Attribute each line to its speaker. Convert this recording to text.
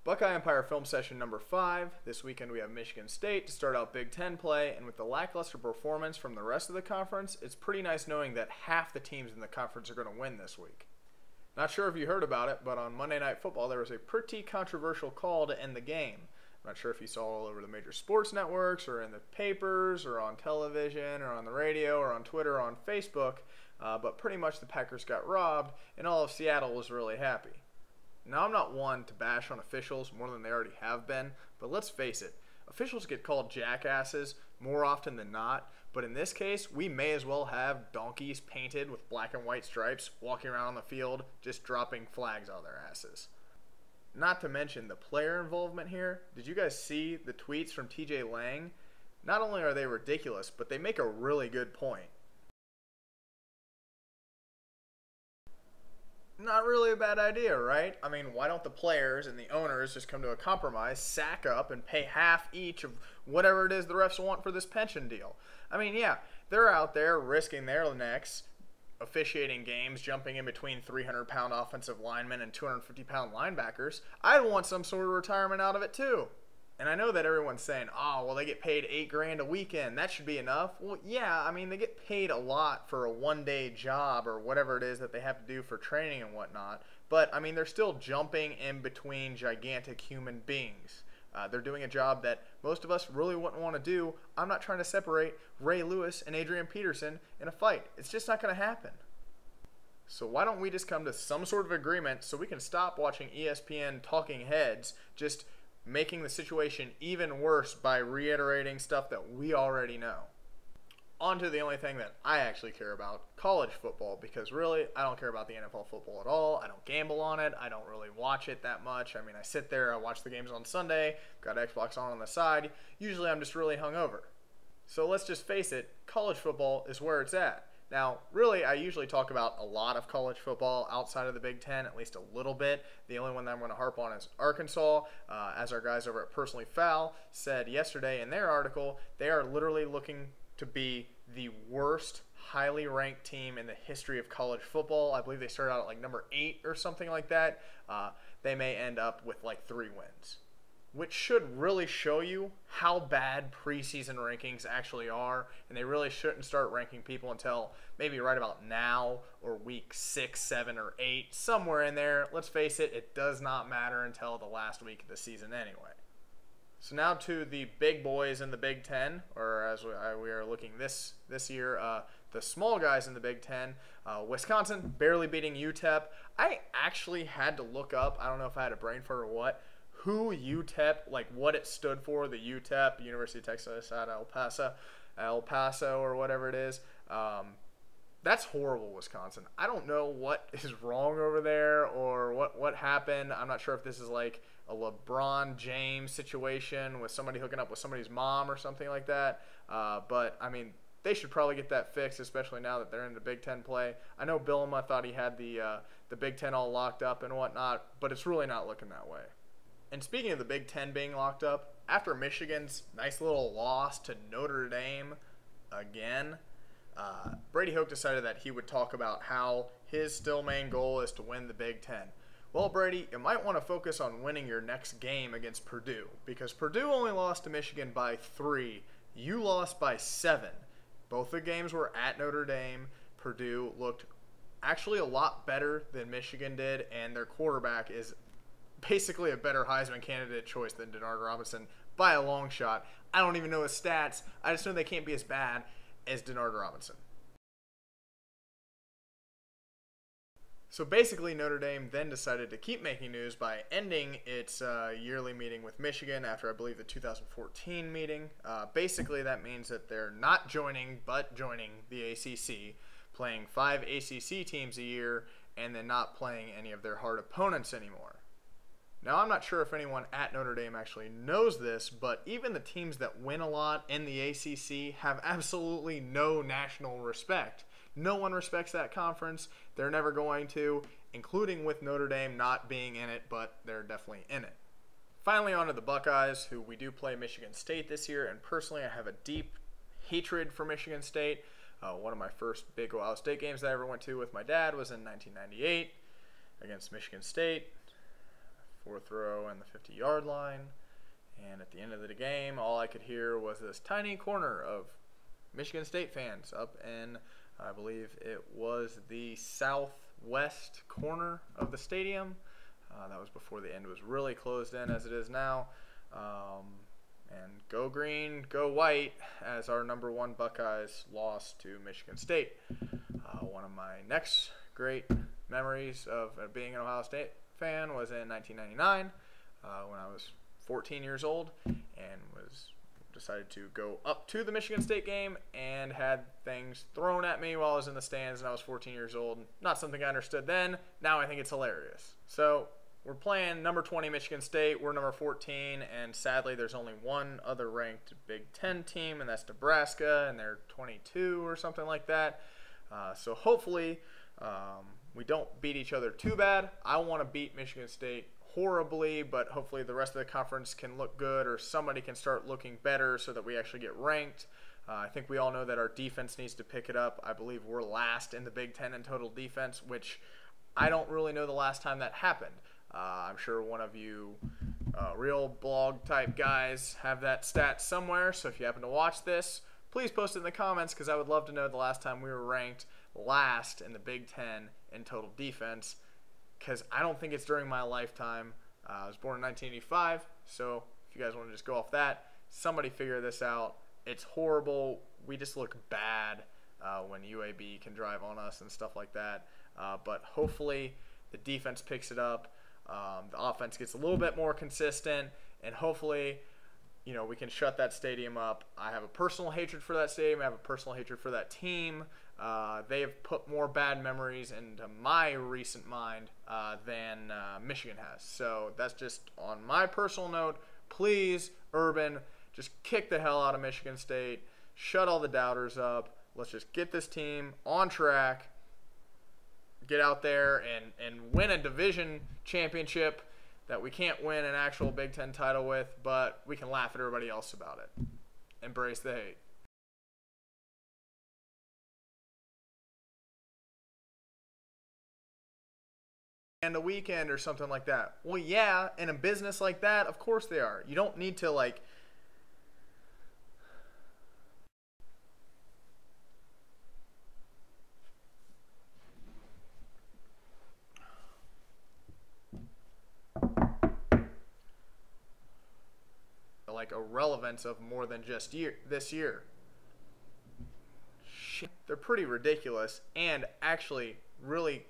Speaker 1: Buckeye Empire film session number 5. This weekend we have Michigan State to start out Big Ten play, and with the lackluster performance from the rest of the conference, it's pretty nice knowing that half the teams in the conference are going to win this week. Not sure if you heard about it, but on Monday Night Football there was a pretty controversial call to end the game. I'm not sure if you saw it all over the major sports networks or in the papers or on television or on the radio or on Twitter or on Facebook, but pretty much the Packers got robbed and all of Seattle was really happy. Now, I'm not one to bash on officials more than they already have been, but let's face it, officials get called jackasses more often than not, but in this case, we may as well have donkeys painted with black and white stripes walking around on the field just dropping flags out of their asses. Not to mention the player involvement here. Did you guys see the tweets from TJ Lang? Not only are they ridiculous, but they make a really good point. Not really a bad idea, right? I mean, why don't the players and the owners just come to a compromise, sack up, and pay half each of whatever it is the refs want for this pension deal? I mean, yeah, they're out there risking their necks, officiating games, jumping in between 300-pound offensive linemen and 250-pound linebackers. I'd want some sort of retirement out of it too. And I know that everyone's saying, oh, well, they get paid $8,000 a weekend. That should be enough. Well, yeah, I mean, they get paid a lot for a one-day job or whatever it is that they have to do for training and whatnot. But, I mean, they're still jumping in between gigantic human beings. They're doing a job that most of us really wouldn't want to do. I'm not trying to separate Ray Lewis and Adrian Peterson in a fight. It's just not going to happen. So why don't we just come to some sort of agreement so we can stop watching ESPN talking heads just making the situation even worse by reiterating stuff that we already know. On to the only thing that I actually care about, college football, because really, I don't care about the NFL football at all. I don't gamble on it. I don't really watch it that much. I mean, I sit there, I watch the games on Sunday, got Xbox on the side. Usually I'm just really hungover. So let's just face it, college football is where it's at. Now, really, I usually talk about a lot of college football outside of the Big Ten, at least a little bit. The only one that I'm going to harp on is Arkansas. As our guys over at Personally Foul said yesterday in their article, they are literally looking to be the worst highly ranked team in the history of college football. I believe they started out at like number 8 or something like that. They may end up with like 3 wins, which should really show you how bad preseason rankings actually are, and they really shouldn't start ranking people until maybe right about now or week 6, 7, or 8, somewhere in there. Let's face it, it does not matter until the last week of the season anyway. So now to the big boys in the Big Ten, or as we are looking this year, the small guys in the Big Ten. Wisconsin barely beating UTEP. I actually had to look up, I don't know if I had a brain fart or what, who UTEP, like what it stood for, the UTEP, University of Texas at El Paso or whatever it is. That's horrible, Wisconsin. I don't know what is wrong over there or what happened. I'm not sure if this is like a LeBron James situation with somebody hooking up with somebody's mom or something like that. But, I mean, they should probably get that fixed, especially now that they're in the Big Ten play. I know Bielema thought he had the Big Ten all locked up and whatnot, but it's really not looking that way. And speaking of the Big Ten being locked up, after Michigan's nice little loss to Notre Dame again, Brady Hoke decided that he would talk about how his still main goal is to win the Big Ten. Well, Brady, you might want to focus on winning your next game against Purdue, because Purdue only lost to Michigan by 3. You lost by 7. Both the games were at Notre Dame. Purdue looked actually a lot better than Michigan did, and their quarterback is basically a better Heisman candidate choice than Denard Robinson by a long shot. I don't even know his stats. I just know they can't be as bad as Denard Robinson. So basically, Notre Dame then decided to keep making news by ending its yearly meeting with Michigan after, I believe, the 2014 meeting. Basically, that means that they're not joining, but joining the ACC, playing 5 ACC teams a year, and then not playing any of their hard opponents anymore. Now, I'm not sure if anyone at Notre Dame actually knows this, but even the teams that win a lot in the ACC have absolutely no national respect. No one respects that conference. They're never going to, including with Notre Dame not being in it, but they're definitely in it. Finally, on to the Buckeyes, who we do play Michigan State this year, and personally I have a deep hatred for Michigan State. One of my first big Ohio State games that I ever went to with my dad was in 1998 against Michigan State. fourth row and the 50-yard line. And at the end of the game, all I could hear was this tiny corner of Michigan State fans up in, I believe it was the southwest corner of the stadium. That was before the end was really closed in as it is now. And go green, go white, as our #1 Buckeyes lost to Michigan State. One of my next great memories of being an Ohio State fan was in 1999 when I was 14 years old and decided to go up to the Michigan State game and had things thrown at me while I was in the stands, and I was 14 years old. Not something I understood then. Now I think it's hilarious. So we're playing number 20 Michigan State. We're number 14, and sadly there's only one other ranked Big Ten team, and that's Nebraska, and they're 22 or something like that. So hopefully we don't beat each other too bad. I want to beat Michigan State horribly, but hopefully the rest of the conference can look good, or somebody can start looking better so that we actually get ranked. I think we all know that our defense needs to pick it up. I believe we're last in the Big Ten in total defense, which I don't really know the last time that happened. I'm sure one of you real blog type guys have that stat somewhere, so if you happen to watch this, please post it in the comments, because I would love to know the last time we were ranked last in the Big Ten in total defense, because I don't think it's during my lifetime. I was born in 1985, so if you guys want to just go off that, somebody figure this out. It's horrible. We just look bad when UAB can drive on us and stuff like that. But hopefully the defense picks it up. The offense gets a little bit more consistent, and hopefully, you know, we can shut that stadium up. I have a personal hatred for that stadium. I have a personal hatred for that team. They have put more bad memories into my recent mind than Michigan has. So that's just on my personal note. Please, Urban, just kick the hell out of Michigan State. Shut all the doubters up. Let's just get this team on track. Get out there and win a division championship that we can't win an actual Big Ten title with, but we can laugh at everybody else about it. Embrace the hate. And a weekend or something like that. Well, yeah, in a business like that, of course they are. You don't need to, like, a relevance of more than just this year. Shit, they're pretty ridiculous and actually really